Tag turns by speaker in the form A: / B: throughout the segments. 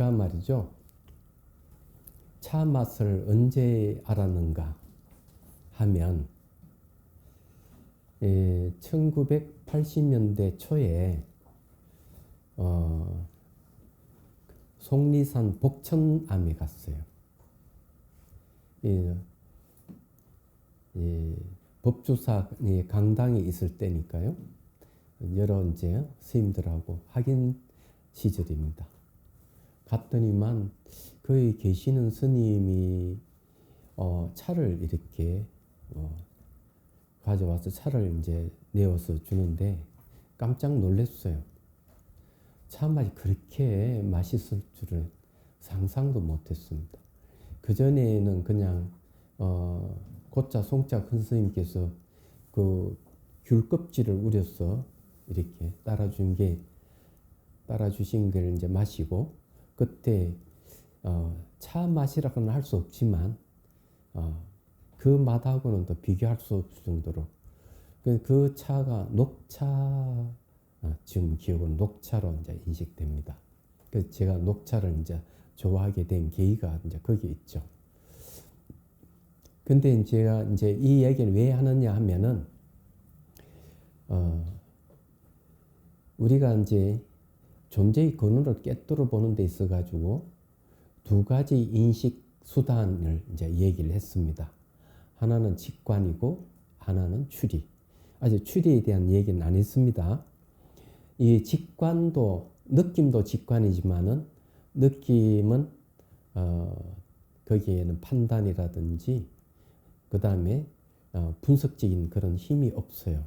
A: 제가 말이죠. 차 맛을 언제 알았는가 하면 1980년대 초에 속리산 복천암에 갔어요. 법주사 강당에 있을 때니까요. 여러 이제 스님들하고 확인 시절입니다. 갔더니만 거기 계시는 스님이 차를 이렇게 가져와서 차를 이제 내어서 주는데 깜짝 놀랐어요. 차 맛이 그렇게 맛있을 줄은 상상도 못했습니다. 그 전에는 그냥 고자 송자 큰 스님께서 그 귤 껍질을 우려서 이렇게 따라주신 걸 이제 마시고, 그때 차 맛이라고는 할 수 없지만 그 맛하고는 또 비교할 수 없을 정도로 그 차가 녹차, 지금 기억은 녹차로 이제 인식됩니다. 그래서 제가 녹차를 이제 좋아하게 된 계기가 이제 거기에 있죠. 근데 제가 이제 이 얘기를 왜 하느냐 하면은 우리가 이제 존재의 근원을 꿰뚫어 보는 데 있어 가지고 두 가지 인식 수단을 이제 얘기를 했습니다. 하나는 직관이고 하나는 추리. 아직 추리에 대한 얘기는 안 했습니다. 이 직관도, 느낌도 직관이지만은 느낌은 거기에는 판단이라든지 그 다음에 분석적인 그런 힘이 없어요.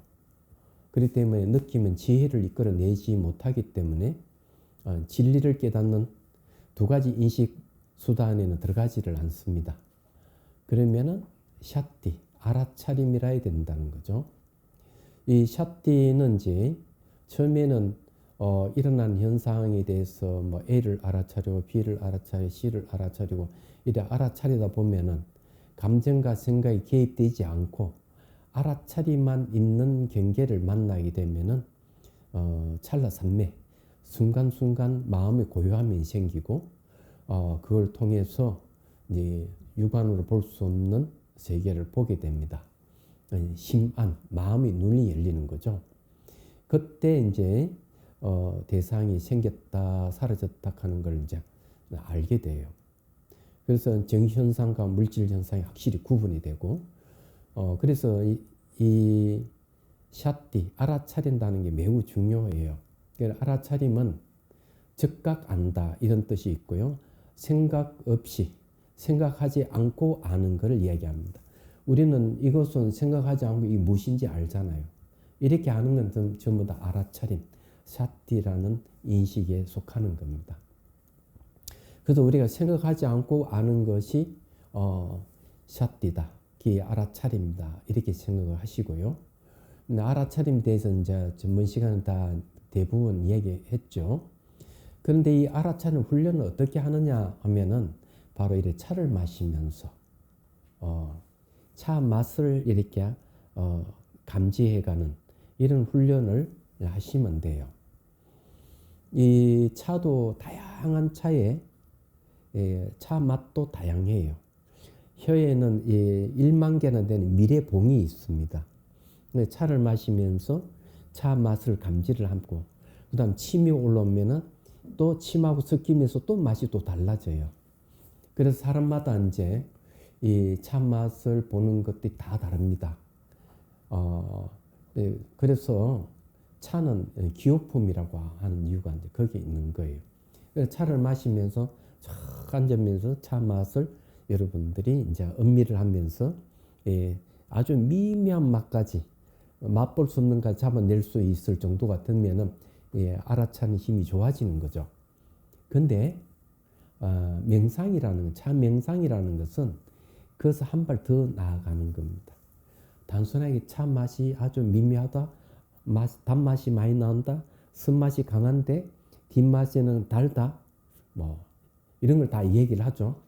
A: 그렇기 때문에 느낌은 지혜를 이끌어내지 못하기 때문에 진리를 깨닫는 두 가지 인식 수단에는 들어가지를 않습니다. 그러면은 샷디, 알아차림이라 해야 된다는 거죠. 이 샷디는 이제 처음에는 일어난 현상에 대해서 뭐 A를 알아차리고 B를 알아차리고 C를 알아차리고 이래 알아차리다 보면은 감정과 생각이 개입되지 않고 알아차리만 있는 경계를 만나게 되면은 찰나산매, 순간순간 마음의 고요함이 생기고 그걸 통해서 이제 육안으로 볼 수 없는 세계를 보게 됩니다. 심안, 마음의 눈이 열리는 거죠. 그때 이제 대상이 생겼다 사라졌다 하는 걸 이제 알게 돼요. 그래서 정현상과 물질 현상이 확실히 구분이 되고 그래서 이 샷디, 알아차린다는 게 매우 중요해요. 그러니까 알아차림은 즉각 안다 이런 뜻이 있고요. 생각 없이, 생각하지 않고 아는 것을 이야기합니다. 우리는 이것은 생각하지 않고 이게 무엇인지 알잖아요. 이렇게 아는 건 전부 다 알아차림, 샷디라는 인식에 속하는 겁니다. 그래서 우리가 생각하지 않고 아는 것이 샷디다, 그 알아차림이다 이렇게 생각을 하시고요. 근데 알아차림에 대해서 이제 전문 시간은 다 대부분 얘기했죠. 그런데 이 알아차림 훈련을 어떻게 하느냐 하면은 바로 이렇게 차를 마시면서 차 맛을 이렇게 감지해가는 이런 훈련을 하시면 돼요. 이 차도 다양한 차에 차 맛도 다양해요. 혀에는 1만 개나 되는 미래봉이 있습니다. 차를 마시면서 차 맛을 감지를 하고 그 다음 침이 올라오면은 또 침하고 섞이면서 또 맛이 또 달라져요. 그래서 사람마다 이제 이 차 맛을 보는 것들이 다 다릅니다. 그래서 차는 기호품이라고 하는 이유가 이제 거기에 있는 거예요. 그래서 차를 마시면서 쫙 앉으면서 차 맛을 여러분들이 이제 음미를 하면서 아주 미미한 맛까지 맛볼 수 없는 것까지 잡아낼 수 있을 정도가 되면은 알아차는 힘이 좋아지는 거죠. 근데 명상이라는 차 명상이라는 것은 그것을 한 발 더 나아가는 겁니다. 단순하게 차 맛이 아주 미미하다, 단맛이 많이 나온다, 쓴맛이 강한데 뒷맛에는 달다, 뭐 이런 걸 다 얘기를 하죠.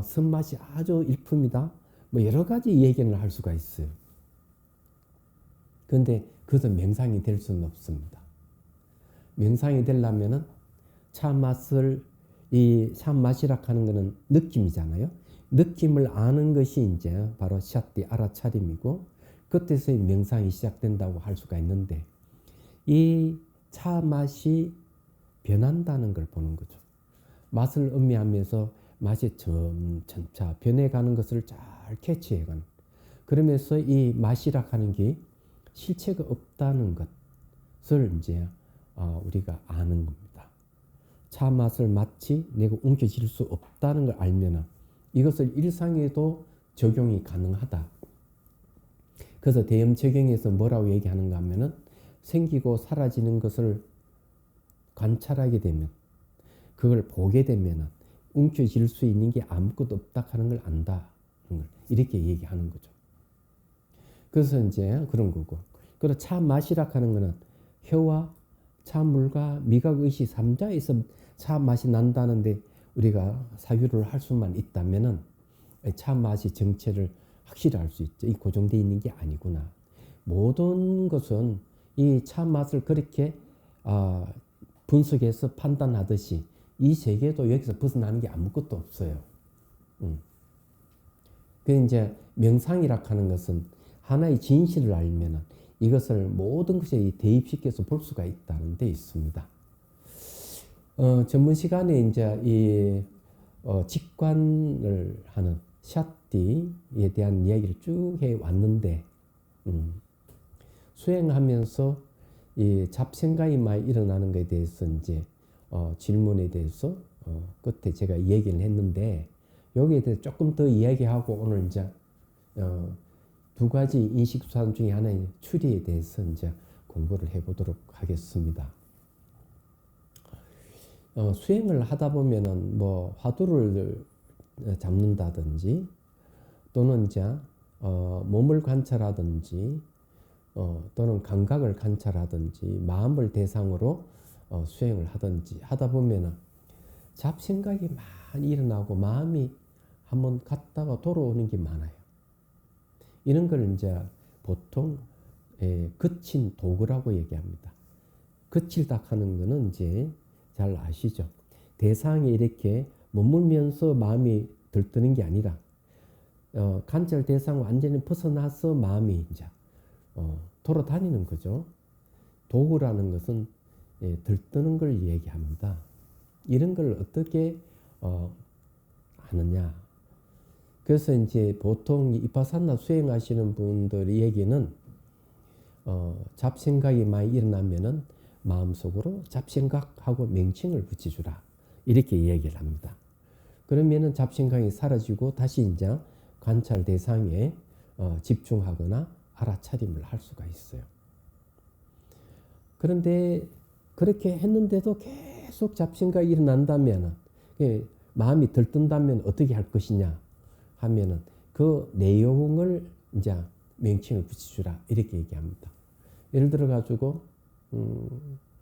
A: 쓴맛이 아주 일품이다, 뭐 여러 가지 얘기를 할 수가 있어요. 그런데 그것은 명상이 될 수는 없습니다. 명상이 되려면은 차 맛을 이 참맛이라 하는 것은 느낌이잖아요. 느낌을 아는 것이 이제 바로 샷디 알아차림이고 그때서의 명상이 시작된다고 할 수가 있는데 이 차 맛이 변한다는 걸 보는 거죠. 맛을 음미하면서 맛이 점차 변해가는 것을 잘 캐치해가는. 그러면서 이 맛이라 하는 게 실체가 없다는 것을 이제 우리가 아는 겁니다. 차 맛을 마치 내가 옮겨질 수 없다는 걸 알면 이것을 일상에도 적용이 가능하다. 그래서 대염적용에서 뭐라고 얘기하는가 하면은 생기고 사라지는 것을 관찰하게 되면 그걸 보게 되면 움켜질 수 있는 게 아무것도 없다 하는 걸 안다. 이렇게 얘기하는 거죠. 그래서 이제 그런 거고. 그리고 차 맛이라 하는 거는 혀와 차물과 미각 의식 3자에서 차 맛이 난다는데 우리가 사유를 할 수만 있다면은 차 맛이 정체를 확실히 알 수 있죠. 이 고정되어 있는 게 아니구나. 모든 것은 이 차 맛을 그렇게 분석해서 판단하듯이 이 세계도 여기서 벗어나는 게 아무것도 없어요. 그 이제 명상이라 하는 것은 하나의 진실을 알면은 이것을 모든 것에 대입시켜서 볼 수가 있다는 데 있습니다. 전문 시간에 이제 이 직관을 하는 샷디에 대한 이야기를 쭉 해 왔는데 수행하면서 이 잡생각이 많이 일어나는 것에 대해서 이제 질문에 대해서 끝에 제가 얘기를 했는데 여기에 대해서 조금 더 이야기하고 오늘 이제 두 가지 인식수단 중에 하나인 추리에 대해서 이제 공부를 해보도록 하겠습니다. 수행을 하다 보면은 뭐 화두를 잡는다든지 또는 이제 몸을 관찰하든지 또는 감각을 관찰하든지 마음을 대상으로 수행을 하든지 하다 보면은 잡생각이 많이 일어나고 마음이 한번 갔다가 돌아오는 게 많아요. 이런 걸 이제 보통 거친 도구라고 얘기합니다. 거칠다 하는 거는 이제 잘 아시죠? 대상에 이렇게 머물면서 마음이 들뜨는 게 아니라 관찰 대상 완전히 벗어나서 마음이 이제 돌아다니는 거죠. 도구라는 것은 들뜨는 걸 얘기합니다. 이런 걸 어떻게 하느냐? 그래서 이제 보통 이파사나 수행하시는 분들의 얘기는 잡생각이 많이 일어나면은 마음속으로 잡생각하고 명칭을 붙여주라. 이렇게 얘기를 합니다. 그러면은 잡생각이 사라지고 다시 이제 관찰 대상에 집중하거나 알아차림을 할 수가 있어요. 그런데 그렇게 했는데도 계속 잡생각이 일어난다면 마음이 들뜬다면 어떻게 할 것이냐 하면은 그 내용을 이제 명칭을 붙여주라 이렇게 얘기합니다. 예를 들어 가지고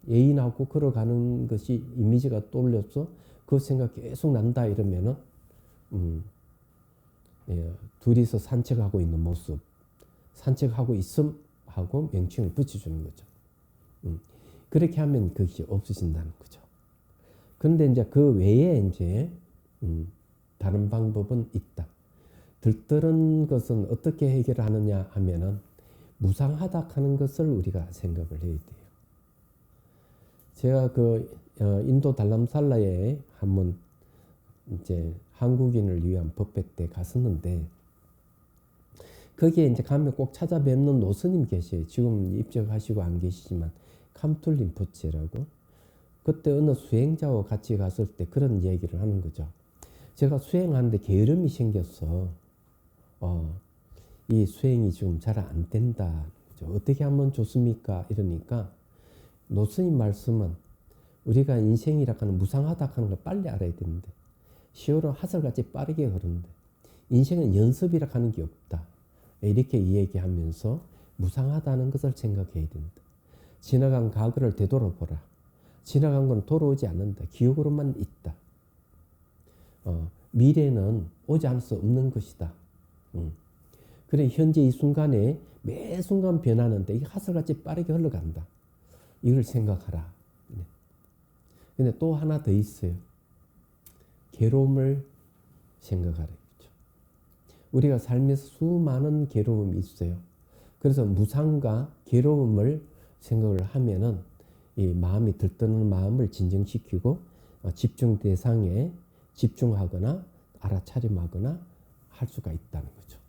A: 애인하고 걸어가는 것이 이미지가 떠올려서 그 생각 계속 난다 이러면은 둘이서 산책하고 있는 모습, 산책하고 있음 하고 명칭을 붙여주는 거죠. 그렇게 하면 그것이 없어진다는 거죠. 그런데 이제 그 외에 이제 다른 방법은 있다. 들뜨는 것은 어떻게 해결하느냐 하면은 무상하다 하는 것을 우리가 생각을 해야 돼요. 제가 그 인도 달람살라에 한번 이제 한국인을 위한 법회 때 갔었는데 거기에 이제 가면 꼭 찾아뵙는 노스님 계세요. 지금 입적하시고 안 계시지만 캄툴 림포체라고. 그때 어느 수행자와 같이 갔을 때 그런 얘기를 하는 거죠. 제가 수행하는데 게으름이 생겼어. 이 수행이 지금 잘 안 된다. 어떻게 하면 좋습니까? 이러니까 노스님 말씀은 우리가 인생이라 하는 무상하다 하는 걸 빨리 알아야 되는데 시오로 하설같이 빠르게 흐르는데 인생은 연습이라 하는 게 없다. 이렇게 이야기하면서 무상하다는 것을 생각해야 된다. 지나간 과거를 되돌아보라. 지나간 건 돌아오지 않는다. 기억으로만 있다. 미래는 오지 않을 수 없는 것이다. 그래 현재 이 순간에 매 순간 변하는데 이게 하설같이 빠르게 흘러간다. 이걸 생각하라. 근데 또 하나 더 있어요. 괴로움을 생각하라. 우리가 삶에서 수많은 괴로움이 있어요. 그래서 무상과 괴로움을 생각을 하면은 이 마음이 들떠는 마음을 진정시키고 집중 대상에 집중하거나 알아차림하거나 할 수가 있다는 거죠.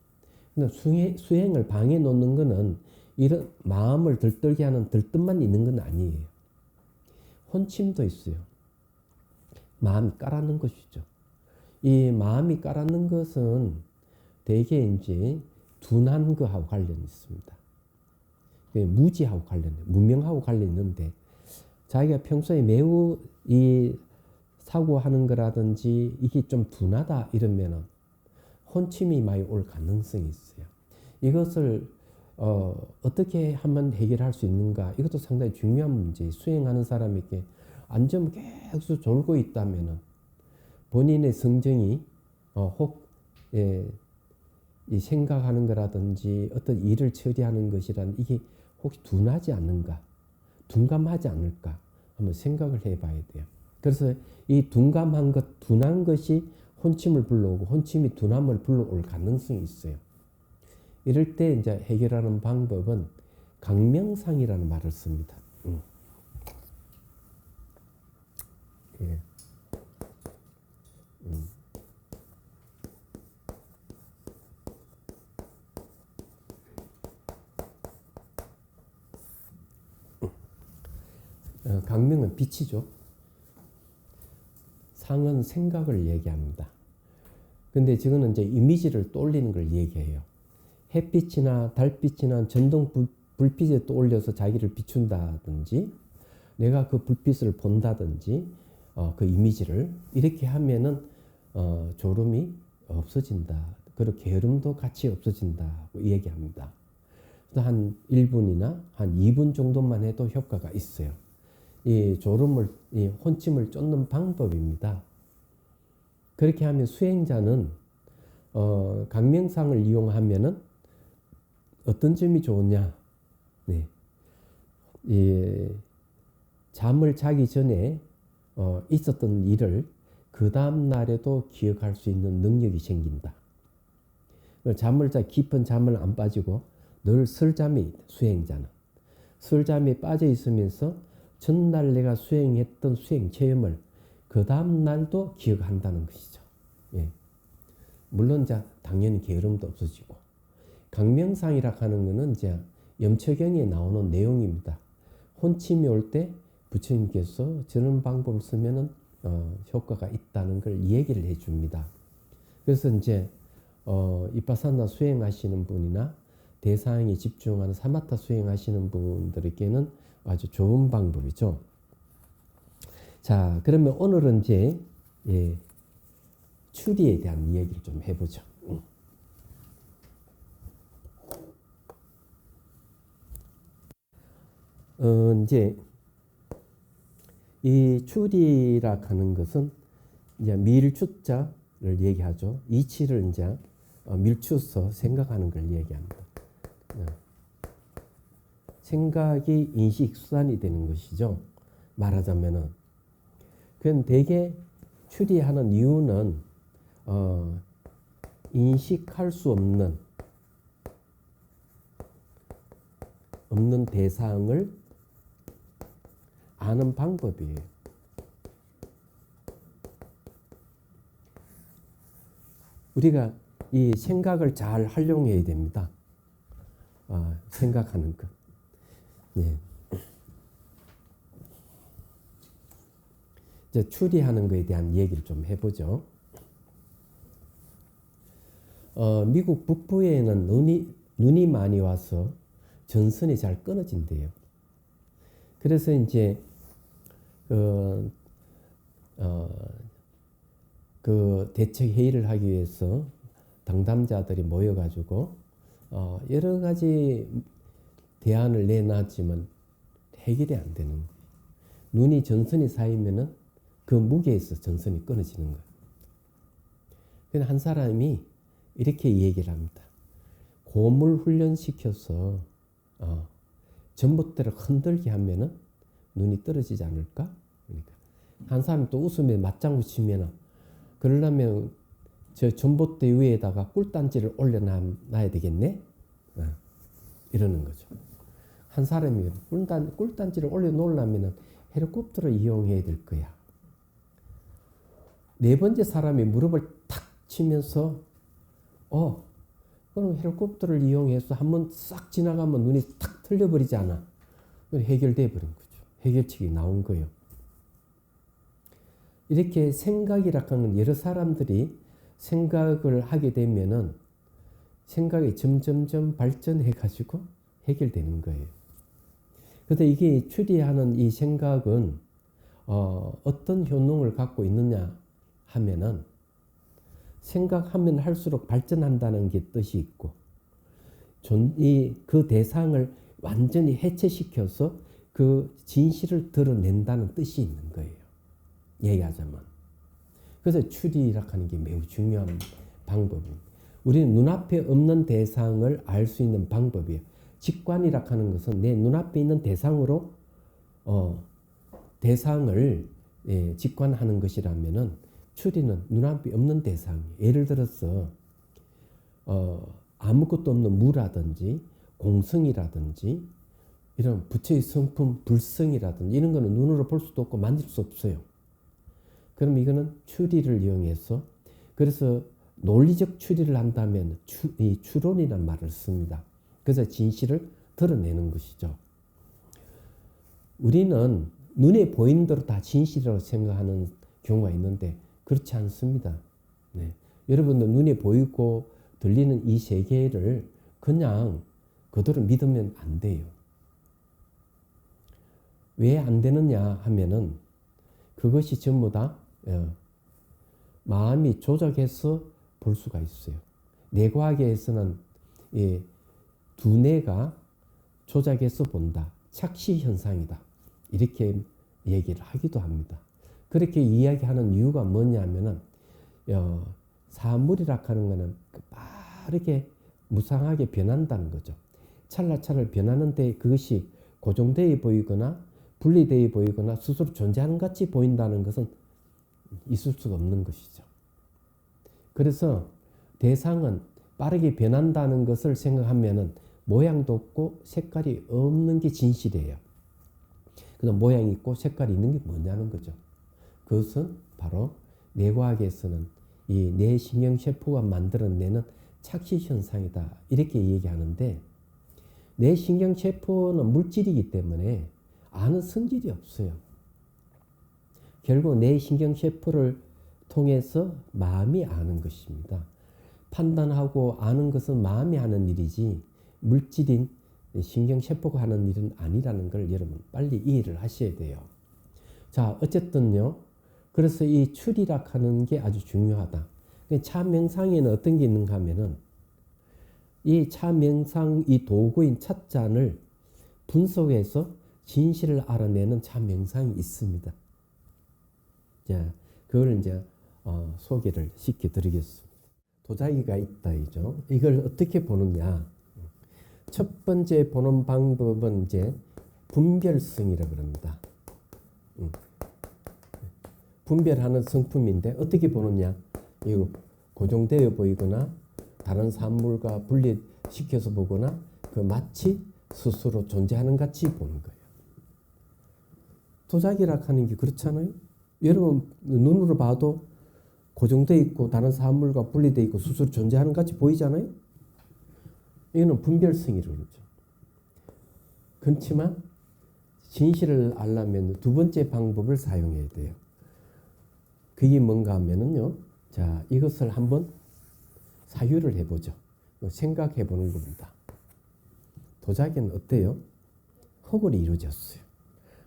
A: 근데 수행을 방해 놓는 거는 이런 마음을 들뜨게 하는 들뜸만 있는 건 아니에요. 혼침도 있어요. 마음이 까라는 것이죠. 이 마음이 까라는 것은 대개 이제 둔한 거하고 관련이 있습니다. 무지하고 관련돼, 무명하고 관련이 있는데 자기가 평소에 매우 이 사고하는 거라든지 이게 좀 둔하다 이러면은 혼침이 많이 올 가능성이 있어요. 이것을 어떻게 하면 해결할 수 있는가? 이것도 상당히 중요한 문제. 수행하는 사람에게 안전 계속 졸고 있다면은 본인의 성정이 혹 이 생각하는 거라든지 어떤 일을 처리하는 것이란 이게 혹시 둔하지 않는가? 둔감하지 않을까? 한번 생각을 해봐야 돼요. 그래서 이 둔감한 것, 둔한 것이 혼침을 불러오고 혼침이 둔함을 불러올 가능성이 있어요. 이럴 때 이제 해결하는 방법은 강명상이라는 말을 씁니다. 예. 강명은 빛이죠. 상은 생각을 얘기합니다. 근데 지금은 이제 이미지를 떠올리는 걸 얘기해요. 햇빛이나 달빛이나 전동 불빛에 떠올려서 자기를 비춘다든지 내가 그 불빛을 본다든지 그 이미지를 이렇게 하면은 졸음이 없어진다. 그리고 게으름도 같이 없어진다고 얘기합니다. 한 1분이나 한 2분 정도만 해도 효과가 있어요. 이 졸음을, 이 혼침을 쫓는 방법입니다. 그렇게 하면 수행자는 강명상을 이용하면은 어떤 점이 좋으냐? 네. 잠을 자기 전에 있었던 일을 그 다음 날에도 기억할 수 있는 능력이 생긴다. 깊은 잠을 안 빠지고 늘 설잠이 수행자는 설잠이 빠져 있으면서 전날 내가 수행했던 수행 체험을 그 다음 날도 기억한다는 것이죠. 예. 물론 당연히 게으름도 없어지고 강명상이라 하는 것은 이제 염초경에 나오는 내용입니다. 혼침이 올 때 부처님께서 저런 방법을 쓰면은 효과가 있다는 걸 얘기를 해줍니다. 그래서 이제 이빠사나 수행하시는 분이나 대상에 집중하는 사마타 수행하시는 분들에게는 아주 좋은 방법이죠. 자, 그러면 오늘은 이제 추리에 대한 이야기를 좀 해보죠. 이제 이 추리라 하는 것은 이제 밀추자를 얘기하죠. 이치를 이제 밀추서 생각하는 걸 얘기합니다. 생각이 인식 수단이 되는 것이죠. 말하자면은. 그건 대개 추리하는 이유는 인식할 수 없는 대상을 아는 방법이에요. 우리가 이 생각을 잘 활용해야 됩니다. 생각하는 것. 예. 이제 추리하는 것에 대한 얘기를 좀 해보죠. 미국 북부에는 눈이 많이 와서 전선이 잘 끊어진대요. 그래서 이제 그 대책 회의를 하기 위해서 당담자들이 모여가지고 여러 가지 대안을 내놨지만 해결이 안 되는 거예요. 눈이 전선이 쌓이면은 그 무게에서 전선이 끊어지는 거예요. 그래서 한 사람이 이렇게 얘기를 합니다. 고물 훈련시켜서 전봇대를 흔들게 하면은 눈이 떨어지지 않을까? 그러니까 한 사람이 또 웃으며 맞장구 치면은 그러려면 저 전봇대 위에다가 꿀단지를 올려놔야 되겠네? 이러는 거죠. 한 사람이 꿀단지를 올려놓으려면 헬리콥터를 이용해야 될 거야. 네 번째 사람이 무릎을 탁 치면서 그럼 헬리콥터를 이용해서 한번 싹 지나가면 눈이 탁 틀려버리지 않아. 해결돼 버린 거죠. 해결책이 나온 거예요. 이렇게 생각이라 하는 건 여러 사람들이 생각을 하게 되면은 생각이 점점점 발전해가지고 해결되는 거예요. 그런데 이게 추리하는 이 생각은 어떤 효능을 갖고 있느냐 하면은 생각하면 할수록 발전한다는 게 뜻이 있고 그 대상을 완전히 해체시켜서 그 진실을 드러낸다는 뜻이 있는 거예요. 얘기하자면. 그래서 추리라 하는 게 매우 중요한 방법입니다. 우리는 눈앞에 없는 대상을 알 수 있는 방법이에요. 직관이라 하는 것은 내 눈앞에 있는 대상으로 대상을 직관하는 것이라면은 추리는 눈앞에 없는 대상이에요. 예를 들어서 아무것도 없는 무라든지 공성이라든지 이런 부처의 성품 불성이라든지 이런 거는 눈으로 볼 수도 없고 만질 수 없어요. 그럼 이거는 추리를 이용해서 그래서 논리적 추리를 한다면 이 추론이라는 말을 씁니다. 그래서 진실을 드러내는 것이죠. 우리는 눈에 보이는 대로 다 진실이라고 생각하는 경우가 있는데 그렇지 않습니다. 네. 여러분들 눈에 보이고 들리는 이 세계를 그냥 그대로 믿으면 안 돼요. 왜 안 되느냐 하면은 그것이 전부 다 마음이 조작해서 볼 수가 있어요. 뇌과학에서는 두뇌가 조작해서 본다. 착시 현상이다. 이렇게 얘기를 하기도 합니다. 그렇게 이야기하는 이유가 뭐냐면은 사물이라 하는 것은 빠르게 무상하게 변한다는 거죠. 찰나찰나 변하는데 그것이 고정되어 보이거나 분리되어 보이거나 스스로 존재하는 같이 보인다는 것은 있을 수가 없는 것이죠. 그래서 대상은 빠르게 변한다는 것을 생각하면은 모양도 없고 색깔이 없는 게 진실이에요. 그래서 모양이 있고 색깔이 있는 게 뭐냐는 거죠. 그것은 바로 뇌과학에서는 이 뇌신경세포가 만들어내는 착시 현상이다. 이렇게 얘기하는데 뇌신경세포는 물질이기 때문에 아는 성질이 없어요. 결국 뇌신경세포를 통해서 마음이 아는 것입니다. 판단하고 아는 것은 마음이 하는 일이지 물질인 신경세포가 하는 일은 아니라는 걸 여러분 빨리 이해를 하셔야 돼요. 자, 어쨌든요. 그래서 이 추리라 하는 게 아주 중요하다. 차명상에는 어떤 게 있는가 하면은 이 차명상 이 도구인 찻잔을 분석해서 진실을 알아내는 차명상이 있습니다. 자, 그걸 이제 소개를 시켜드리겠습니다. 도자기가 있다 이죠. 이걸 어떻게 보느냐? 첫 번째 보는 방법은 이제 분별성이라고 합니다. 분별하는 성품인데 어떻게 보느냐? 이거 고정되어 보이거나 다른 사물과 분리시켜서 보거나 그 마치 스스로 존재하는 같이 보는 거예요. 도자기라 하는 게 그렇잖아요. 여러분 눈으로 봐도 고정되어 있고 다른 사물과 분리되어 있고 스스로 존재하는 같이 보이잖아요. 이거는 분별성이라고 그러죠. 그렇지만 진실을 알려면 두 번째 방법을 사용해야 돼요. 그게 뭔가 하면은요. 자, 이것을 한번 사유를 해보죠. 생각해 보는 겁니다. 도자기는 어때요? 흙으로 이루어졌어요.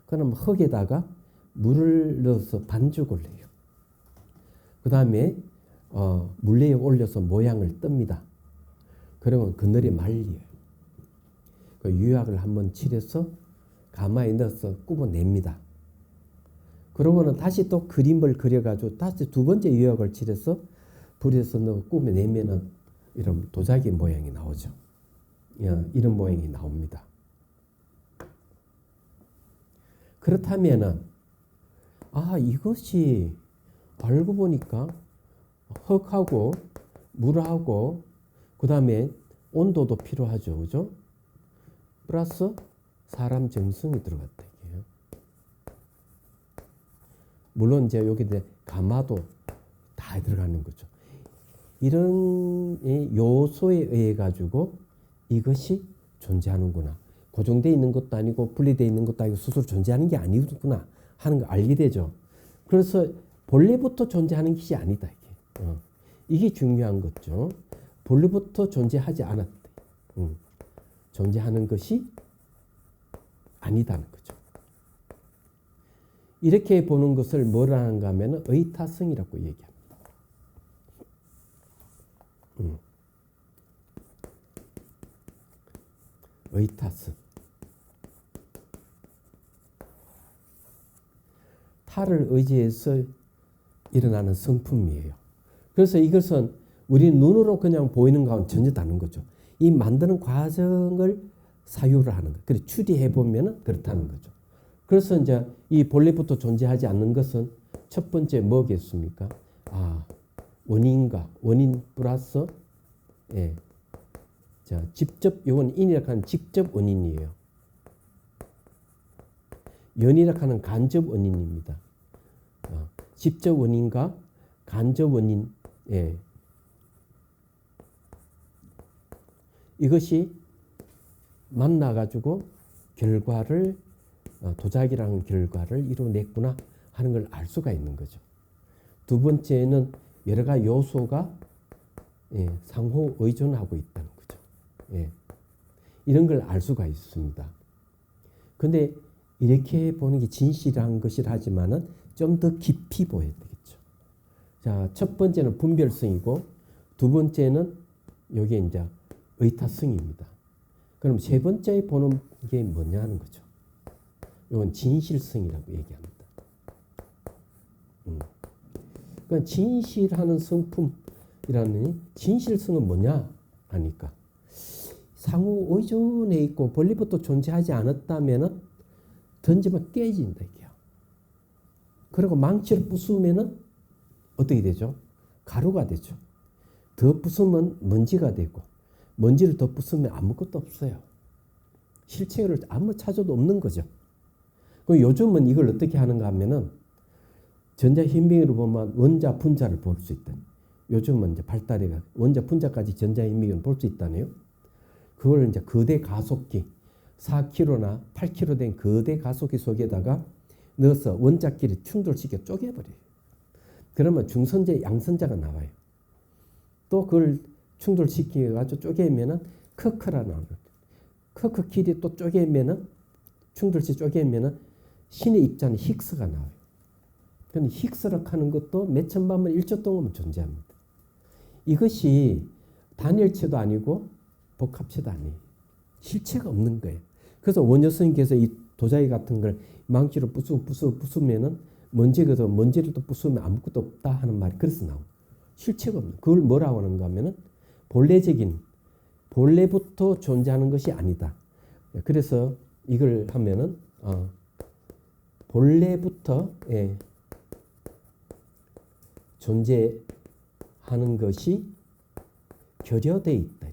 A: 그럼 흙에다가 물을 넣어서 반죽을 해요. 그 다음에 물레에 올려서 모양을 뜹니다. 그러면 그늘에 말려요. 그 유약을 한번 칠해서 가마에 넣어서 굽어냅니다. 그러고는 다시 또 그림을 그려가지고 다시 두 번째 유약을 칠해서 불에서 넣어 굽어내면은 이런 도자기 모양이 나오죠. 이런 모양이 나옵니다. 그렇다면은 이것이 알고 보니까 흙하고 물하고 그 다음에 온도도 필요하죠. 그죠? 플러스 사람 정성이 들어갔다. 이게요. 물론 이제 여기 가마도 다 들어가는 거죠. 이런 요소에 의해 가지고 이것이 존재하는구나. 고정되어 있는 것도 아니고 분리되어 있는 것도 아니고 스스로 존재하는 게 아니구나 하는 걸 알게 되죠. 그래서 본래부터 존재하는 것이 아니다. 이게 중요한 거죠. 본래부터 존재하지 않았대. 존재하는 것이 아니다는 거죠. 이렇게 보는 것을 뭐라 하는가 하면 의타성이라고 얘기합니다. 의타성. 타를 의지해서 일어나는 성품이에요. 그래서 이것은 우리 눈으로 그냥 보이는 것과는 전혀 다른 거죠. 이 만드는 과정을 사유를 하는 거. 그래 추리해 보면은 그렇다는 거죠. 그래서 이제 이 본래부터 존재하지 않는 것은 첫 번째 뭐겠습니까? 원인과 원인 플러스 자 직접 요건 인이라고 하는 직접 원인이에요. 연이라고 하는 간접 원인입니다. 직접 원인과 간접 원인 이것이 만나가지고 결과를 도자기라는 결과를 이뤄냈구나 하는 걸 알 수가 있는 거죠. 두 번째는 여러 가지 요소가 상호 의존하고 있다는 거죠. 이런 걸 알 수가 있습니다. 근데 이렇게 보는 게 진실한 것이라 하지만은 좀 더 깊이 보여야 되겠죠. 자, 첫 번째는 분별성이고 두 번째는 여기 이제 의타성입니다. 그럼 세 번째 보는 게 뭐냐 하는 거죠. 이건 진실성이라고 얘기합니다. 그러니까 진실하는 성품이라는 진실성은 뭐냐 하니까 상호 의존에 있고 본래부터 존재하지 않았다면은 던지면 깨진다 이게요. 그리고 망치를 부수면은 어떻게 되죠? 가루가 되죠. 더 부수면 먼지가 되고 먼지를 더 부수면 아무것도 없어요. 실체를 아무 찾아도 없는 거죠. 그럼 요즘은 이걸 어떻게 하는가 하면은 전자현미경으로 보면 원자, 분자를 볼 수 있다. 요즘은 이제 발달해가 원자, 분자까지 전자현미경을 볼 수 있다네요. 그걸 이제 거대 가속기 4kg나 8kg 된 거대 가속기 속에다가 넣어서 원자끼리 충돌시켜 쪼개버려요. 그러면 중선제, 양선자가 나와요. 또 그걸 충돌시켜가지고 쪼개면은 커크라 나와요. 커크 길이 또 쪼개면은 충돌시 쪼개면은 신의 입자는 힉스가 나와요. 그럼 힉스라고 하는 것도 몇 천만번 1초 동안 존재합니다. 이것이 단일체도 아니고 복합체도 아니에요. 실체가 없는 거예요. 그래서 원효 스님께서 이 도자기 같은 걸 망치로 부수면은 먼지거든 먼지를 또 부수면 아무것도 없다 하는 말이 그래서 나와요. 실체가 없는. 그걸 뭐라고 하는가 하면은 본래적인 본래부터 존재하는 것이 아니다. 그래서 이걸 하면은 본래부터 존재하는 것이 결여되어 있다.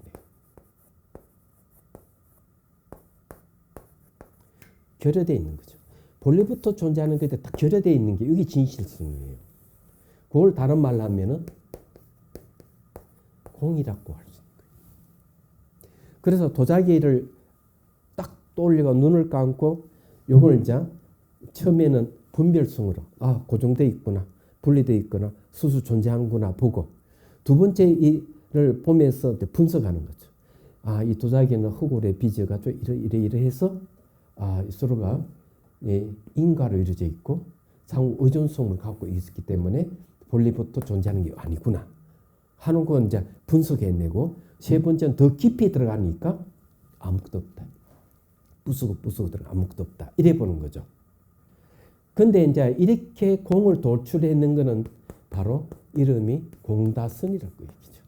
A: 결여되어 있는 거죠. 본래부터 존재하는 것에 딱 결여되어 있는 게 이게 진실성이에요. 그걸 다른 말로 하면은 공이라고 할 수 있는 거예요. 그래서 도자기를 딱 떠올리고 눈을 감고 요걸 이제 처음에는 분별성으로 고정되어 있구나, 분리되어 있구나, 스스로 존재하는구나 보고 두 번째 이를 보면서 분석하는 거죠. 이 도자기는 흙으로 빚어가지고 이래 해서 서로가 인과로 이루어져 있고 상호 의존성을 갖고 있기 때문에 본래부터 존재하는 게 아니구나 하는 건 이제 분석해내고 세 번째는 더 깊이 들어가니까 아무것도 없다. 부수고 들어가 아무것도 없다. 이래 보는 거죠. 근데 이제 이렇게 공을 도출해낸 거는 바로 이름이 공다선이라고 얘기죠.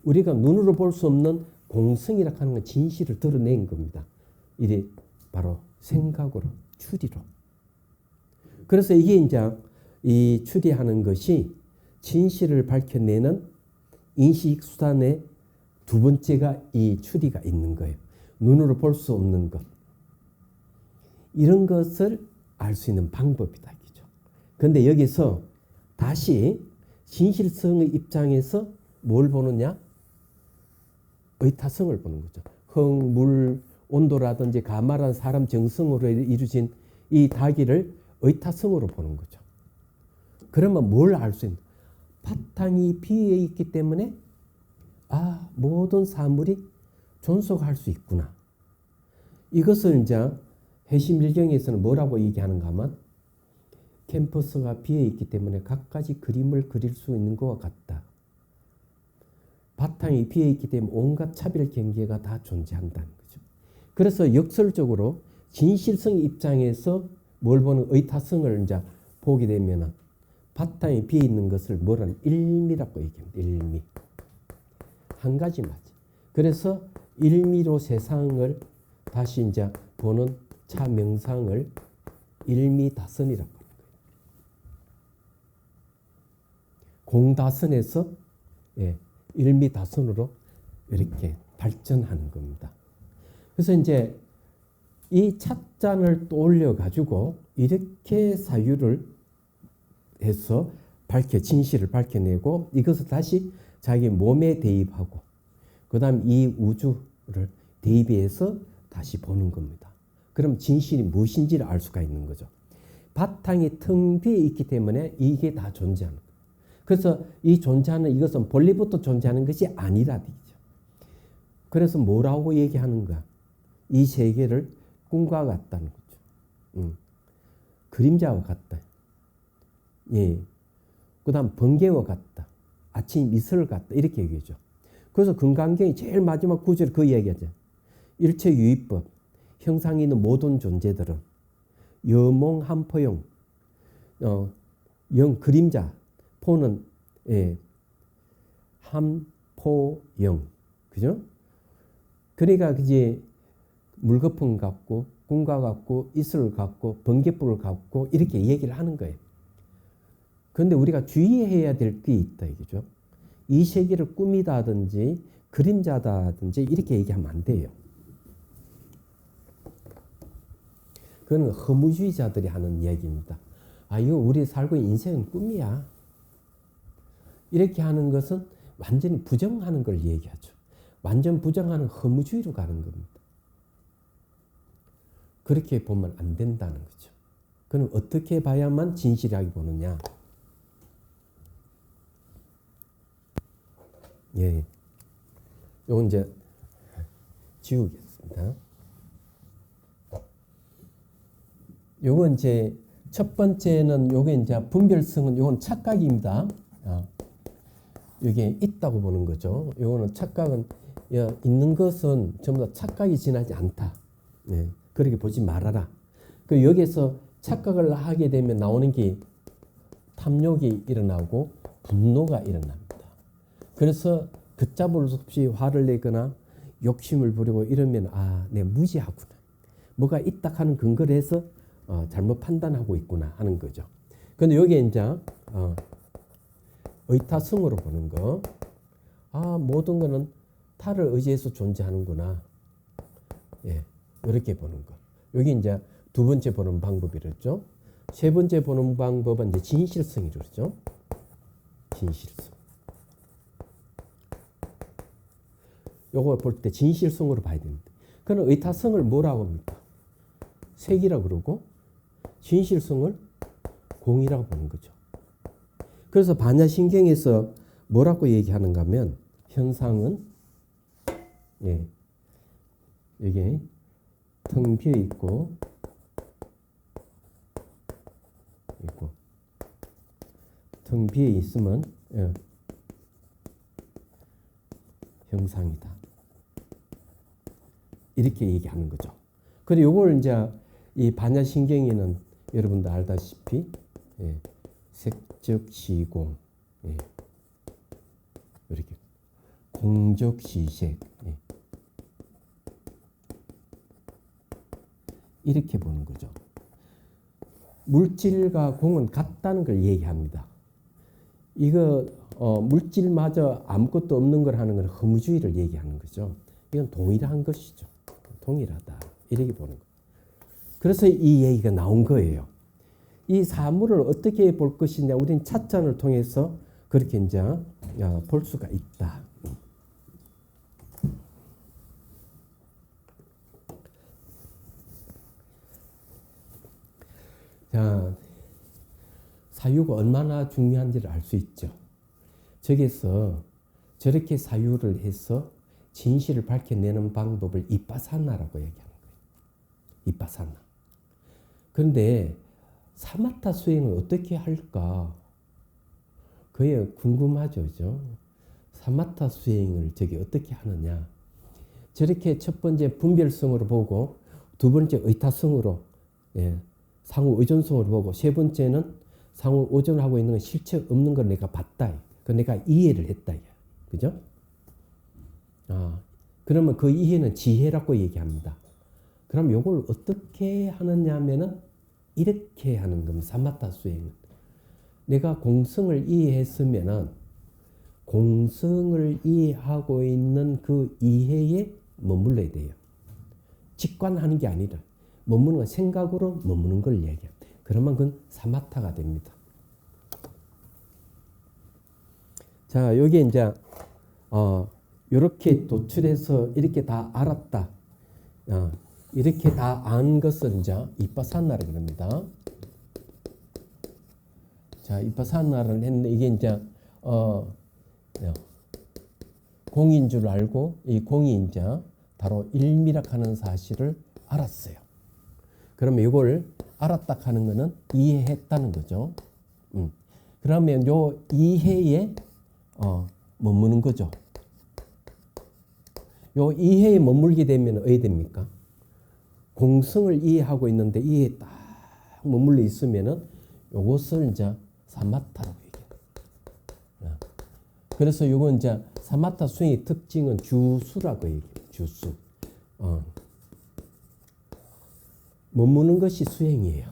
A: 우리가 눈으로 볼 수 없는 공성이라고 하는 건 진실을 드러낸 겁니다. 이게 바로 생각으로, 추리로. 그래서 이게 이제 이 추리하는 것이 진실을 밝혀내는 인식수단의 두 번째가 이 추리가 있는 거예요. 눈으로 볼 수 없는 것. 이런 것을 알 수 있는 방법이다. 그런데 여기서 다시 진실성의 입장에서 뭘 보느냐? 의타성을 보는 거죠. 흥, 물, 온도라든지 가말한 사람 정성으로 이루어진 이 다기를 의타성으로 보는 거죠. 그러면 뭘 알 수 있는? 바탕이 비에 있기 때문에 모든 사물이 존속할 수 있구나. 이것을 이제 해심일경에서는 뭐라고 얘기하는가 하면 캔버스가 비어 있기 때문에 갖가지 그림을 그릴 수 있는 것과 같다. 바탕이 비어 있기 때문에 온갖 차별 경계가 다 존재한다는 거죠. 그래서 역설적으로 진실성 입장에서 뭘 보는 의타성을 이제 보게 되면은 바탕이 비어 있는 것을 뭐라는 일미라고 얘기합니다. 일미. 한 가지 맞지. 그래서 일미로 세상을 다시 이제 보는 차명상을 일미다선이라고 합니다. 공다선에서 일미다선으로 이렇게 발전하는 겁니다. 그래서 이제 이 찻잔을 떠올려 가지고 이렇게 사유를 해서 진실을 밝혀내고 이것을 다시 자기 몸에 대입하고 그 다음 이 우주를 대입해서 다시 보는 겁니다. 그럼 진실이 무엇인지를 알 수가 있는 거죠. 바탕이 텅 비어 있기 때문에 이게 다 존재하는 거예요. 그래서 이 존재하는 이것은 본래부터 존재하는 것이 아니라죠. 그래서 뭐라고 얘기하는가? 이 세계를 꿈과 같다는 거죠. 그림자와 같다. 예. 그 다음 번개와 같다. 아침 이슬 같다. 이렇게 얘기하죠. 그래서 금강경이 제일 마지막 구절에 그 얘기하죠. 일체유의법. 형상이 있는 모든 존재들은 여몽 한포용, 영 그림자, 포는 한포영, 그죠? 그러니까 이제 물거품 같고 꿈과 같고 이슬을 같고 번개불을 같고 이렇게 얘기를 하는 거예요. 그런데 우리가 주의해야 될 게 있다 이거죠. 이 세계를 꿈이다든지 그림자다든지 이렇게 얘기하면 안 돼요. 그건 허무주의자들이 하는 얘기입니다. 이거 우리 살고 있는 인생은 꿈이야. 이렇게 하는 것은 완전히 부정하는 걸 얘기하죠. 완전 부정하는 허무주의로 가는 겁니다. 그렇게 보면 안 된다는 거죠. 그럼 어떻게 봐야만 진실하게 보느냐? 예. 요건 이제 지우겠습니다. 요건 이제 첫 번째는 요게 이제 분별성은 요건 착각입니다. 이게 있다고 보는 거죠. 요거는 착각은 있는 것은 전부 다 착각이 지나지 않다. 네. 그렇게 보지 말아라. 그 여기에서 착각을 하게 되면 나오는 게 탐욕이 일어나고 분노가 일어납니다. 그래서 걷잡을 수 없이 화를 내거나 욕심을 부리고 이러면 내가 무지하구나. 뭐가 있다 하는 근거를 해서 잘못 판단하고 있구나 하는 거죠. 그런데 여기에 이제 의타성으로 보는 거. 모든 거는 타를 의지해서 존재하는구나. 예, 이렇게 보는 거. 여기 이제 두 번째 보는 방법이랬죠. 세 번째 보는 방법은 이제 진실성이죠. 그렇죠? 진실성. 요거 볼 때 진실성으로 봐야 됩니다. 그는 의타성을 뭐라고 합니까? 색이라고 그러고 진실성을 공이라고 보는 거죠. 그래서 반야신경에서 뭐라고 얘기하는가 하면 현상은 이게 텅 비어 있고 텅 비어 있으면 형상이다. 이렇게 얘기하는 거죠. 그리고 이걸 이제 이 반야신경에는 여러분도 알다시피 색적시공, 이렇게 공적시색, 이렇게 보는 거죠. 물질과 공은 같다는 걸 얘기합니다. 이거 물질마저 아무것도 없는 걸 하는 건 허무주의를 얘기하는 거죠. 이건 동일한 것이죠. 동일하다. 이렇게 보는 거. 그래서 이 얘기가 나온 거예요. 이 사물을 어떻게 볼 것이냐, 우리는 찻잔을 통해서 그렇게 이제 볼 수가 있다. 자, 사유가 얼마나 중요한지를 알 수 있죠. 저기서 저렇게 사유를 해서 진실을 밝혀내는 방법을 이빠사나라고 얘기하는 거예요. 이빠사나. 그런데 사마타 수행을 어떻게 할까? 그게 궁금하죠, 그죠? 사마타 수행을 저기 어떻게 하느냐? 저렇게 첫 번째 분별성으로 보고, 두 번째 의타성으로, 상호 의존성으로 보고, 세 번째는 상호 의존하고 있는 건 실체 없는 걸 내가 봤다. 그 내가 이해를 했다. 그죠? 그러면 그 이해는 지혜라고 얘기합니다. 그럼 이걸 어떻게 하느냐 하면은 이렇게 하는 겁니다. 사마타 수행은. 내가 공성을 이해했으면은 공성을 이해하고 있는 그 이해에 머물러야 돼요. 직관하는 게 아니라 머무는 건 생각으로 머무는 걸 얘기해요. 그러면 그건 사마타가 됩니다. 자, 여기 이제 이렇게 도출해서 이렇게 다 알았다. 이렇게 다 안 것을 이제 이빠사나를 그럽니다. 자, 이빠사나를 했는데 이게 이제 공인 줄 알고 이 공이 이제 바로 일미락하는 사실을 알았어요. 그러면 이걸 알았다 하는 거는 이해했다는 거죠. 그러면 요 이해에 머무는 거죠. 요 이해에 머물게 되면 어떻게 됩니까? 공성을 이해하고 있는데 이해에 딱 머물러 있으면은 요것을 이제 사마타라고 얘기해요. 그래서 요건 이제 사마타 수행의 특징은 주수라고 얘기해요. 주수. 머무는 것이 수행이에요.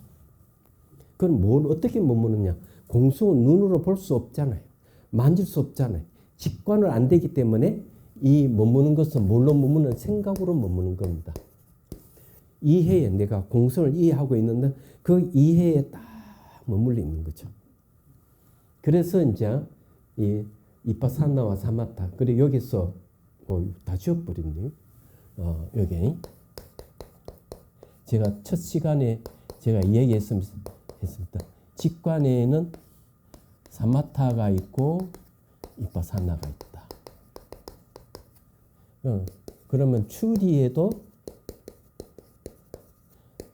A: 그럼 뭘 어떻게 머무느냐? 공성은 눈으로 볼 수 없잖아요. 만질 수 없잖아요. 직관을 안 되기 때문에 이 머무는 것은 뭘로 머무는 생각으로 머무는 겁니다. 이해에 내가 공성을 이해하고 있는데 그 이해에 딱 머물러 있는 거죠. 그래서 이제 이 이빠사나와 사마타 그리고 여기서 다 지워버렸네요. 여기 제가 첫 시간에 제가 얘기했습니다. 직관에는 사마타가 있고 이빠사나가 있다. 그러면 추리에도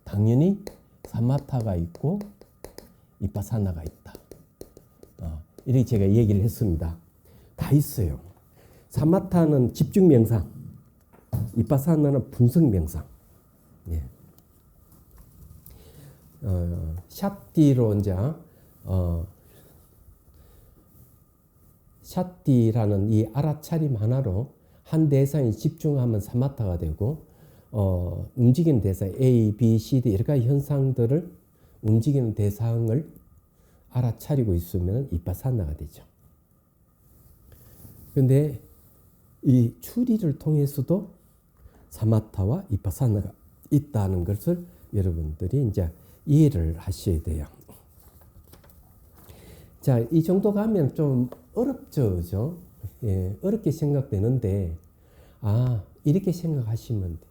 A: 당연히 사마타가 있고 이빠사나가 있다. 이렇게 제가 얘기를 했습니다. 다 있어요. 사마타는 집중 명상, 이빠사나는 분석 명상. 예. 샷디로 이제 샷디라는 이 알아차림 하나로 한 대상에 집중하면 사마타가 되고 움직이는 대상 A, B, C, D 여러 가지 현상들을 움직이는 대상을 알아차리고 있으면 이빠사나가 되죠. 그런데 이 추리를 통해서도 사마타와 이빠사나가 있다는 것을 여러분들이 이제 이해를 하셔야 돼요. 자, 이 정도 가면 좀 어렵죠, 그죠? 예, 어렵게 생각되는데, 이렇게 생각하시면 돼.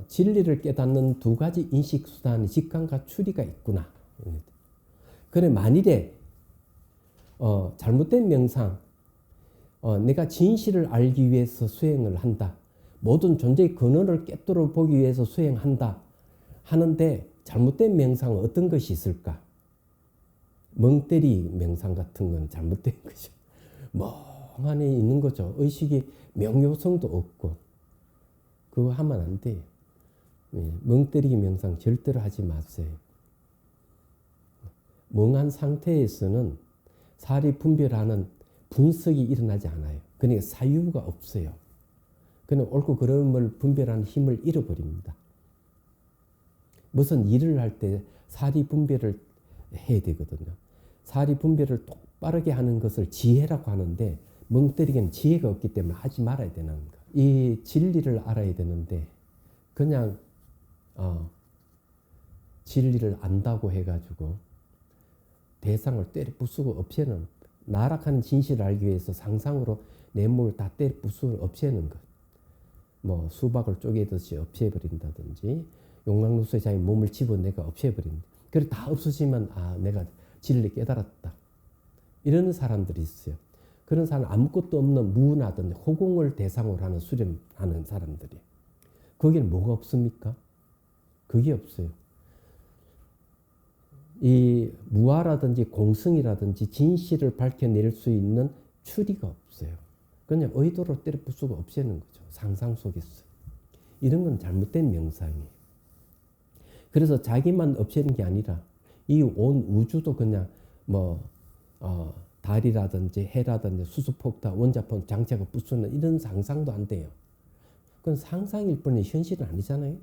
A: 진리를 깨닫는 두 가지 인식 수단이 직관과 추리가 있구나. 그래, 만일에 잘못된 명상, 내가 진실을 알기 위해서 수행을 한다. 모든 존재의 근원을 깨뜨려 보기 위해서 수행한다. 하는데 잘못된 명상은 어떤 것이 있을까? 멍때리 명상 같은 건 잘못된 거죠. 멍하니 있는 거죠. 의식이 명료성도 없고. 그거 하면 안 돼요. 멍때리기 명상 절대로 하지 마세요. 멍한 상태에서는 사리 분별하는 분석이 일어나지 않아요. 그러니까 사유가 없어요. 그는 옳고 그름을 분별하는 힘을 잃어버립니다. 무슨 일을 할 때 사리 분별을 해야 되거든요. 사리 분별을 똑바르게 하는 것을 지혜라고 하는데 멍때리기는 지혜가 없기 때문에 하지 말아야 되는 거. 이 진리를 알아야 되는데 그냥 진리를 안다고 해가지고 대상을 때려 부수고 없애는, 나락하는 진실을 알기 위해서 상상으로 내 몸을 다 때려 부수고 없애는 것. 뭐 수박을 쪼개듯이 없애버린다든지 용광로소에 자기 몸을 집어내가 없애버린다. 그래 다 없어지면 내가 진리 깨달았다. 이런 사람들이 있어요. 그런 사람 아무것도 없는 무나든지 호공을 대상으로 하는 수련하는 사람들이. 거기는 뭐가 없습니까? 그게 없어요. 이 무아라든지 공성이라든지 진실을 밝혀낼 수 있는 추리가 없어요. 그냥 의도로 때려 부수고 없애는 거죠. 상상 속에서. 이런 건 잘못된 명상이에요. 그래서 자기만 없애는 게 아니라 이 온 우주도 그냥 달이라든지 해라든지 수소폭탄, 원자폭, 장차가 부수는 이런 상상도 안 돼요. 그건 상상일 뿐이 현실은 아니잖아요.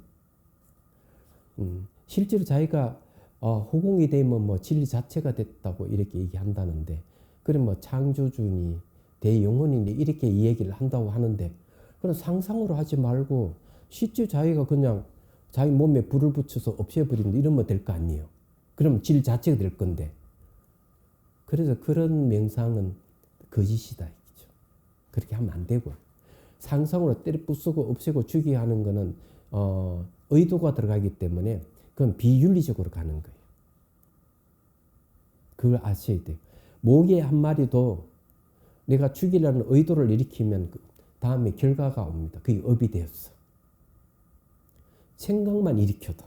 A: 실제로 자기가 호공이 되면 진리 자체가 됐다고 이렇게 얘기한다는데, 그럼 창조주니 대영혼이니 이렇게 이 얘기를 한다고 하는데, 그런 상상으로 하지 말고 실제 자기가 그냥 자기 몸에 불을 붙여서 없애버린다 이러면 될 거 아니에요. 그럼 질 자체가 될 건데. 그래서 그런 명상은 거짓이다 이거죠. 그렇게 하면 안 되고, 상상으로 때려 부수고 없애고 죽이게 하는 거는 의도가 들어가기 때문에 그건 비윤리적으로 가는 거예요. 그걸 아셔야 돼요. 모기 한 마리도 내가 죽이려는 의도를 일으키면 다음에 결과가 옵니다. 그게 업이 되었어. 생각만 일으켜도.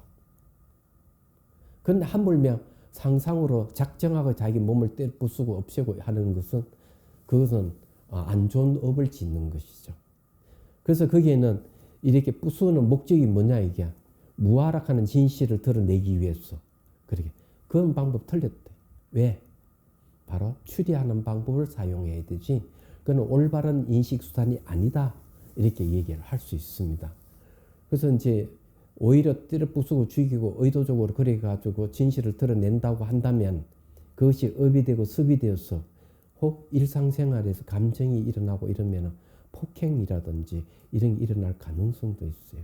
A: 그런데 하물며 상상으로 작정하고 자기 몸을 때려 부수고 없애고 하는 것은 그것은 안 좋은 업을 짓는 것이죠. 그래서 거기에는 이렇게 부수는 목적이 뭐냐 이게 무아락하는 진실을 드러내기 위해서. 그렇게 그런 방법 틀렸대. 왜? 바로 추리하는 방법을 사용해야 되지. 그건 올바른 인식 수단이 아니다. 이렇게 얘기를 할 수 있습니다. 그래서 이제 오히려 때려 부수고 죽이고 의도적으로 그래 가지고 진실을 드러낸다고 한다면 그것이 업이 되고 습이 되어서 혹 일상생활에서 감정이 일어나고 이러면 폭행이라든지 이런 게 일어날 가능성도 있어요.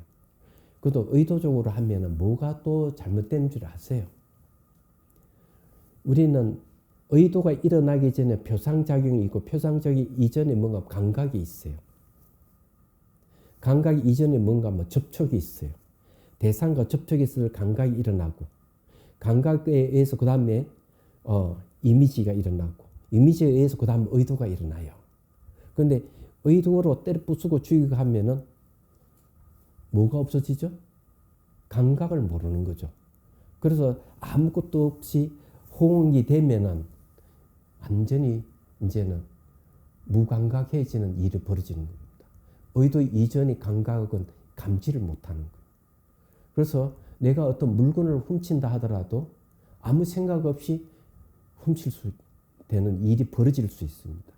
A: 그것도 의도적으로 하면 뭐가 또 잘못된 줄 아세요? 우리는 의도가 일어나기 전에 표상작용이 있고 표상작용 이전에 뭔가 감각이 있어요. 감각 이전에 뭔가 접촉이 있어요. 대상과 접촉이 있을 감각이 일어나고, 감각에 의해서 그 다음에 이미지가 일어나고, 이미지에 의해서 그 다음에 의도가 일어나요. 그런데 의도로 때려 부수고 죽이고 하면은 뭐가 없어지죠? 감각을 모르는 거죠. 그래서 아무것도 없이 호응이 되면은 완전히 이제는 무감각해지는 일이 벌어지는 겁니다. 의도 이전의 감각은 감지를 못하는 거예요. 그래서 내가 어떤 물건을 훔친다 하더라도 아무 생각 없이 훔칠 수 되는 일이 벌어질 수 있습니다.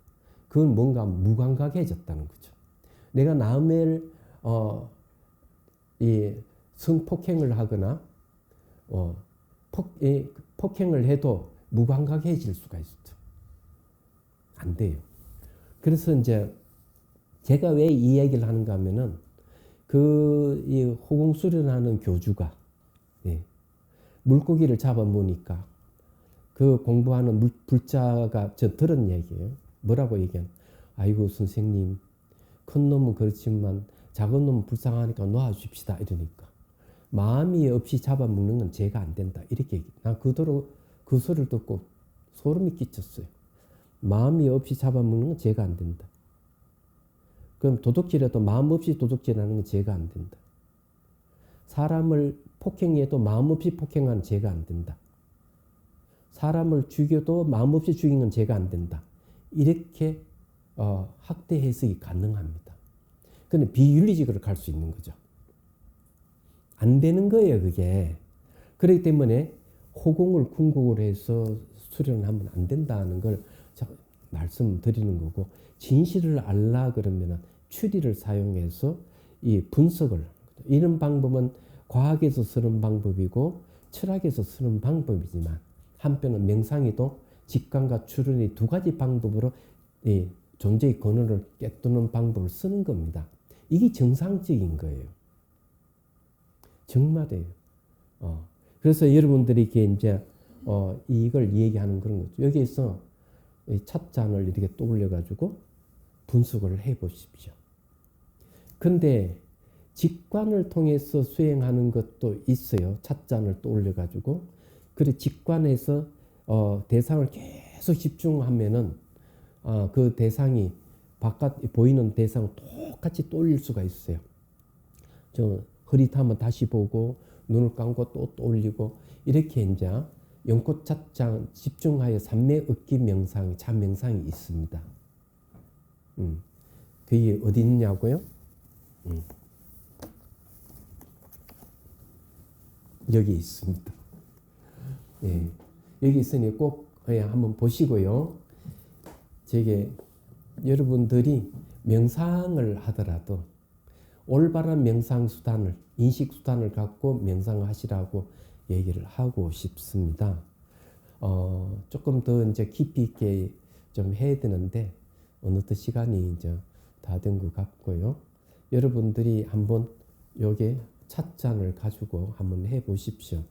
A: 그건 뭔가 무감각해졌다는 거죠. 내가 남을 성폭행을 하거나 폭행을 해도 무감각해질 수가 있죠. 안 돼요. 그래서 이제 제가 왜 이 얘기를 하는가 하면은 이 호공 수련하는 교주가 물고기를 잡아보니까 그 공부하는 불자가 저 들은 얘기예요. 뭐라고 얘기하는? 아이고 선생님, 큰 놈은 그렇지만 작은 놈은 불쌍하니까 놓아줍시다 이러니까 마음이 없이 잡아먹는 건 죄가 안 된다 이렇게 얘기. 난 그대로 그 소리를 듣고 소름이 끼쳤어요. 마음이 없이 잡아먹는 건 죄가 안 된다. 그럼 도둑질해도 마음 없이 도둑질하는 건 죄가 안 된다. 사람을 폭행해도 마음 없이 폭행하는 죄가 안 된다. 사람을 죽여도 마음 없이 죽인 건 죄가 안 된다. 이렇게 학대 해석이 가능합니다. 근데 비윤리적으로 갈 수 있는 거죠. 안 되는 거예요, 그게. 그렇기 때문에 호공을 궁극으로 해서 수련을 하면 안 된다는 걸 말씀드리는 거고, 진실을 알라 그러면 추리를 사용해서 이 분석을, 이런 방법은 과학에서 쓰는 방법이고 철학에서 쓰는 방법이지만 한편은 명상에도 직관과 추론의 두 가지 방법으로 이 존재의 근원을 깨뜨는 방법을 쓰는 겁니다. 이게 정상적인 거예요. 정말이에요. 그래서 여러분들이 이제 이걸 얘기하는 그런 거죠. 여기에서 찻잔을 이렇게 떠올려 가지고 분석을 해 보십시오. 근데 직관을 통해서 수행하는 것도 있어요. 찻잔을 떠올려 가지고. 그래 직관에서 대상을 계속 집중하면은 그 대상이 바깥 보이는 대상 똑같이 떠올릴 수가 있어요. 저 흐릿하면 다시 보고 눈을 감고 또 떠올리고 이렇게 이제 연꽃 찻잔 집중하여 삼매 얻기 명상, 참명상이 있습니다. 그게 어디 있냐고요? 여기 있습니다. 예, 여기 있으니 꼭 한번 보시고요. 제게 여러분들이 명상을 하더라도 올바른 명상 수단을, 인식 수단을 갖고 명상하시라고 얘기를 하고 싶습니다. 조금 더 이제 깊이 있게 좀 해야 되는데 어느덧 시간이 이제 다 된 것 같고요. 여러분들이 한번 요게 찻잔을 가지고 한번 해 보십시오.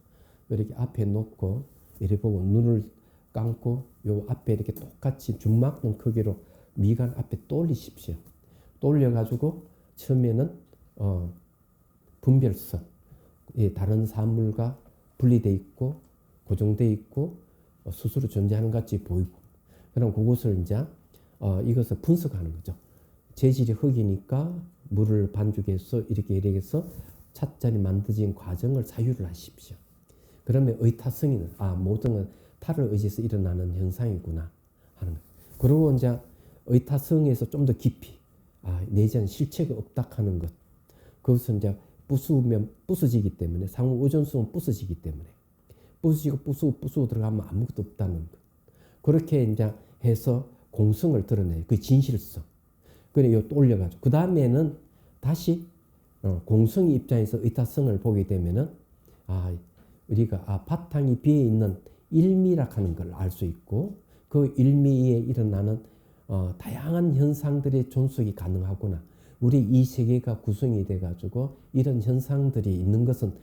A: 이렇게 앞에 놓고 이렇게 보고 눈을 감고 요 앞에 이렇게 똑같이 줌막는 크기로 미간 앞에 떠올리십시오. 떠올려 가지고 처음에는 분별성, 다른 사물과 분리되어 있고 고정되어 있고 스스로 존재하는 것 같이 보이고, 그럼 그것을 이제 이것을 분석하는 거죠. 재질이 흙이니까 물을 반죽해서 이렇게 해서 찻잔이 만들어진 과정을 사유를 하십시오. 그러면 의타성이는 모든 건 타를 의지해서 일어나는 현상이구나 하는 거예요. 그리고 이제 의타성에서 좀 더 깊이 내재한 실체가 없다 하는 것. 그것은 이제 부수면 부서지기 때문에 상호 의존성은 부서지기 때문에 부서지고 부수고 들어가면 아무것도 없다는 것. 그렇게 이제 해서 공성을 드러내요. 그 진실성. 그래 요 또 올려가지고 그 다음에는 다시 공성 입장에서 의타성을 보게 되면은 우리가 바탕이 비어 있는 일미라하는 걸 알 수 있고 그 일미에 일어나는 다양한 현상들의 존속이 가능하구나. 우리 이 세계가 구성이 돼 가지고 이런 현상들이 있는 것은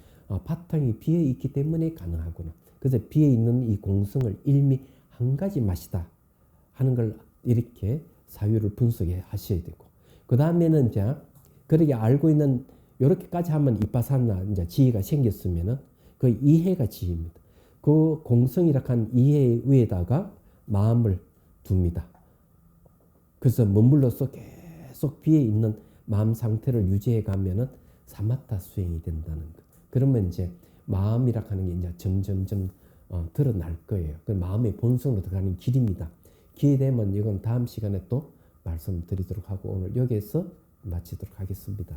A: 바탕이 비어 있기 때문에 가능하구나. 그래서 비어 있는 이 공성을 일미 한 가지 맛이다 하는 걸 이렇게 사유를 분석해 하셔야 되고, 그 다음에는 이제 그렇게 알고 있는 이렇게까지 하면 이빠사나 이제 지혜가 생겼으면은 그 이해가 지혜입니다. 그 공성이라 한 이해 위에다가 마음을 둡니다. 그래서 머물러서 계속 비어 있는 마음 상태를 유지해 가면은 사마타 수행이 된다는 거. 그러면 이제 마음이라 하는 게 이제 점점점 드러날 거예요. 그 마음의 본성으로 들어가는 길입니다. 기회 되면 이건 다음 시간에 또 말씀드리도록 하고 오늘 여기에서 마치도록 하겠습니다.